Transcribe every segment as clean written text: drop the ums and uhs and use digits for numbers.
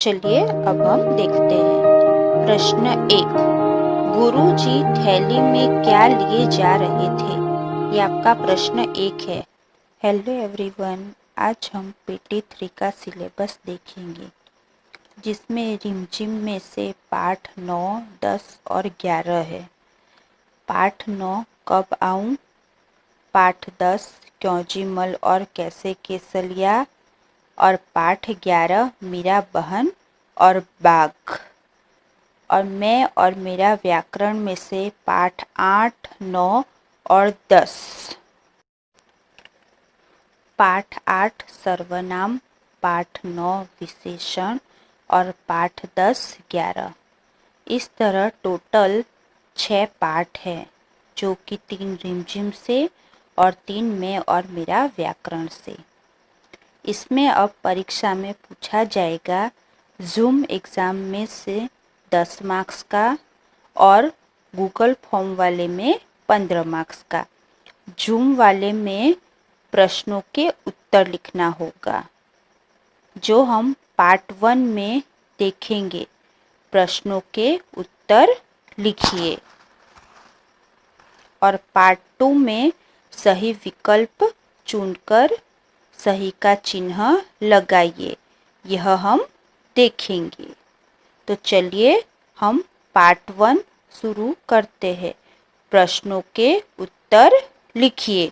चलिए अब हम देखते हैं। प्रश्न 1। गुरुजी थैली में क्या लिए जा रहे थे? ये आपका प्रश्न 1 है। हेलो एवरीवन, आज हम PT3 का सिलेबस देखेंगे, जिसमें रिमझिम में से पाठ 9, 10 और 11 है। पाठ 9 कब आऊं, पाठ 10 क्यों जी मल और कैसे केसलिया, और पाठ 11 मीरा बहन और बाघ। और मैं और मेरा व्याकरण में से पाठ 8, 9 और 10। पाठ 8 सर्वनाम, पाठ 9 विशेषण और पाठ 10, 11। इस तरह टोटल 6 पाठ हैं, जो कि 3 रिमझिम से और 3 मैं और मेरा व्याकरण से। इसमें अब परीक्षा में पूछा जाएगा जूम एग्ज़ाम में से 10 मार्क्स का और गूगल फॉर्म वाले में 15 मार्क्स का। जूम वाले में प्रश्नों के उत्तर लिखना होगा, जो हम पार्ट 1 में देखेंगे। प्रश्नों के उत्तर लिखिए और पार्ट 2 में सही विकल्प चुनकर सही का चिन्ह लगाइए। यह हम देखेंगे। तो चलिए हम पार्ट 1 शुरू करते हैं। प्रश्नों के उत्तर लिखिए।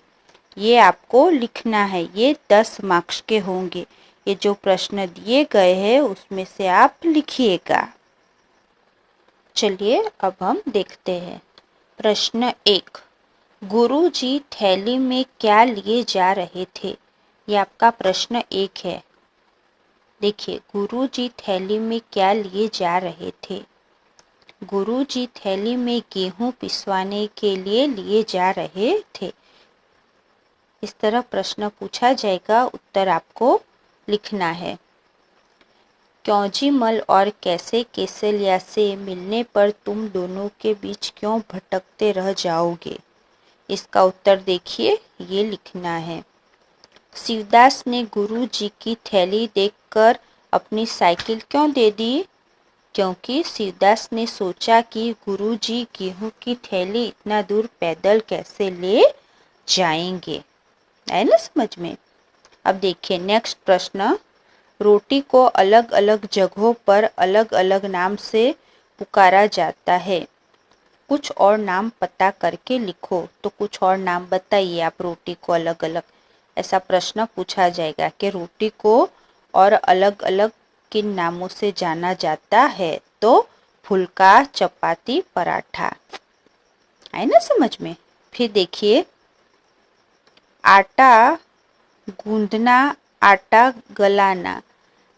ये आपको लिखना है, ये 10 मार्क्स के होंगे। ये जो प्रश्न दिए गए हैं उसमें से आप लिखिएगा। चलिए अब हम देखते हैं। प्रश्न 1। गुरुजी थैली में क्या लिए जा रहे थे? ये आपका प्रश्न 1 है। देखिए, गुरुजी थैली में क्या लिए जा रहे थे? गुरुजी थैली में गेहूं पिसवाने के लिए जा रहे थे। इस तरह प्रश्न पूछा जाएगा, उत्तर आपको लिखना है। क्योंजी मल और कैसे केसलिया से मिलने पर तुम दोनों के बीच क्यों भटकते रह जाओगे? इसका उत्तर देखिए, ये लिखना है। शिवदास ने गुरुजी की थैली देखकर अपनी साइकिल क्यों दे दी? क्योंकि शिवदास ने सोचा कि गुरुजी गेहूं की थैली इतना दूर पैदल कैसे ले जाएंगे। है ना समझ में? अब देखिए नेक्स्ट प्रश्न। रोटी को अलग अलग जगहों पर अलग अलग नाम से पुकारा जाता है। कुछ और नाम पता करके लिखो। तो कुछ और नाम बताइए आप रोटी को अलग अलग। ऐसा प्रश्न पूछा जाएगा कि रोटी को और अलग अलग किन नामों से जाना जाता है? तो फुल्का, चपाती, पराठा। है ना समझ में? फिर देखिए, आटा गूंदना, आटा गलाना,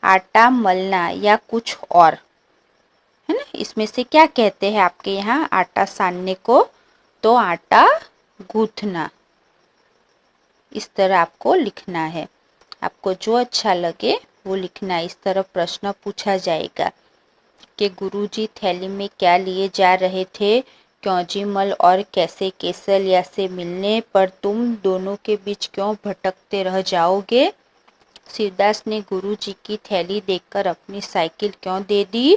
आटा मलना या कुछ और, है ना? इसमें से क्या कहते हैं आपके यहाँ आटा सानने को? तो आटा गूंथना। इस तरह आपको लिखना है। आपको जो अच्छा लगे वो लिखना। इस तरह प्रश्न पूछा जाएगा कि गुरुजी थैली में क्या लिए जा रहे थे? क्योंजी मल और कैसे केसलिया से मिलने पर तुम दोनों के बीच क्यों भटकते रह जाओगे? शिवदास ने गुरुजी की थैली देखकर अपनी साइकिल क्यों दे दी?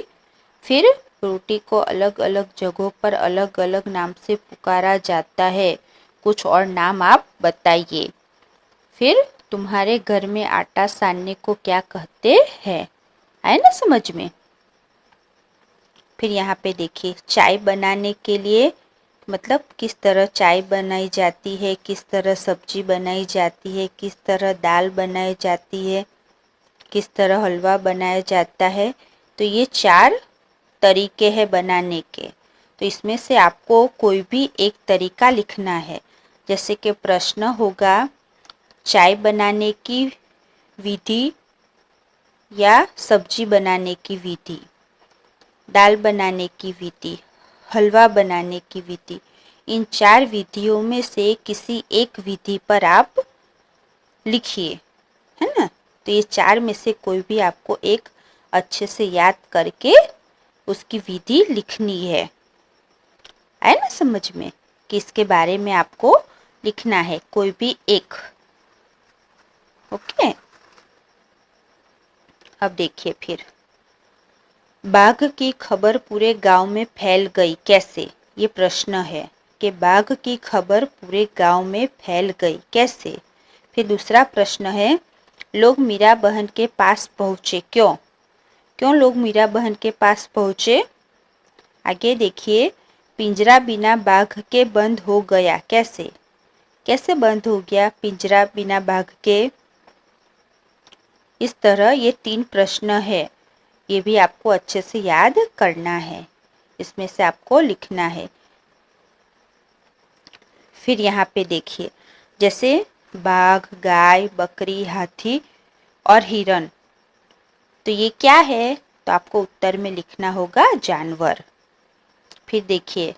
फिर रोटी को अलग अलग जगहों पर अलग अलग नाम से पुकारा जाता है। कुछ और नाम आप बताइए। फिर तुम्हारे घर में आटा सानने को क्या कहते हैं? है ना समझ में? फिर यहाँ पे देखिए, चाय बनाने के लिए मतलब किस तरह चाय बनाई जाती है, किस तरह सब्जी बनाई जाती है, किस तरह दाल बनाई जाती है, किस तरह हलवा बनाया जाता है। तो ये 4 तरीके हैं बनाने के। तो इसमें से आपको कोई भी एक तरीका लिखना है। जैसे कि प्रश्न होगा, चाय बनाने की विधि या सब्जी बनाने की विधि, दाल बनाने की विधि, हलवा बनाने की विधि। इन 4 विधियों में से किसी एक विधि पर आप लिखिए, है ना? तो ये 4 में से कोई भी आपको एक अच्छे से याद करके उसकी विधि लिखनी है ना समझ में? कि इसके बारे में आपको लिखना है कोई भी एक। ओके, अब देखिए फिर बाघ की खबर पूरे गांव में फैल गई कैसे? ये प्रश्न है कि बाघ की खबर पूरे गांव में फैल गई कैसे। फिर दूसरा प्रश्न है, लोग मीरा बहन के पास पहुंचे क्यों? क्यों लोग मीरा बहन के पास पहुंचे? आगे देखिए, पिंजरा बिना बाघ के बंद हो गया कैसे? कैसे बंद हो गया पिंजरा बिना बाघ के? इस तरह ये 3 प्रश्न है, ये भी आपको अच्छे से याद करना है, इसमें से आपको लिखना है। फिर यहाँ पे देखिए, जैसे बाघ, गाय, बकरी, हाथी और हिरन, तो ये क्या है? तो आपको उत्तर में लिखना होगा जानवर। फिर देखिए,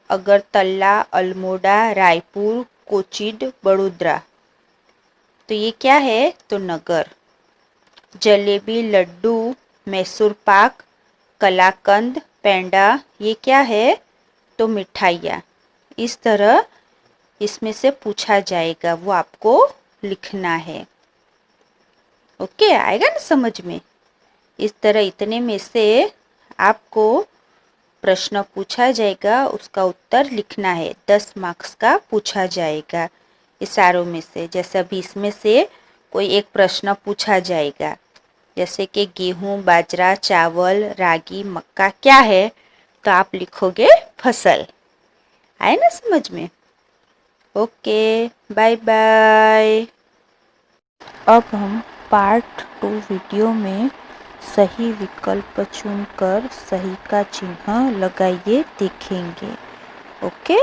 अगरतला, अल्मोड़ा, रायपुर, कोचिन, बड़ोदरा, तो ये क्या है? तो नगर। जलेबी, लड्डू, मैसूर पाक, कलाकंद, पेंडा, ये क्या है? तो मिठाइयाँ। इस तरह इसमें से पूछा जाएगा, वो आपको लिखना है। ओके, आएगा ना समझ में? इस तरह इतने में से आपको प्रश्न पूछा जाएगा, उसका उत्तर लिखना है। 10 मार्क्स का पूछा जाएगा इशारों में से। जैसे अभी इसमें से कोई एक प्रश्न पूछा जाएगा, जैसे कि गेहूं, बाजरा, चावल, रागी, मक्का क्या है? तो आप लिखोगे फसल। आए ना समझ में? Okay, bye bye. अब हम पार्ट 2 वीडियो में सही विकल्प चुनकर सही का चिन्ह लगाइए देखेंगे। ओके।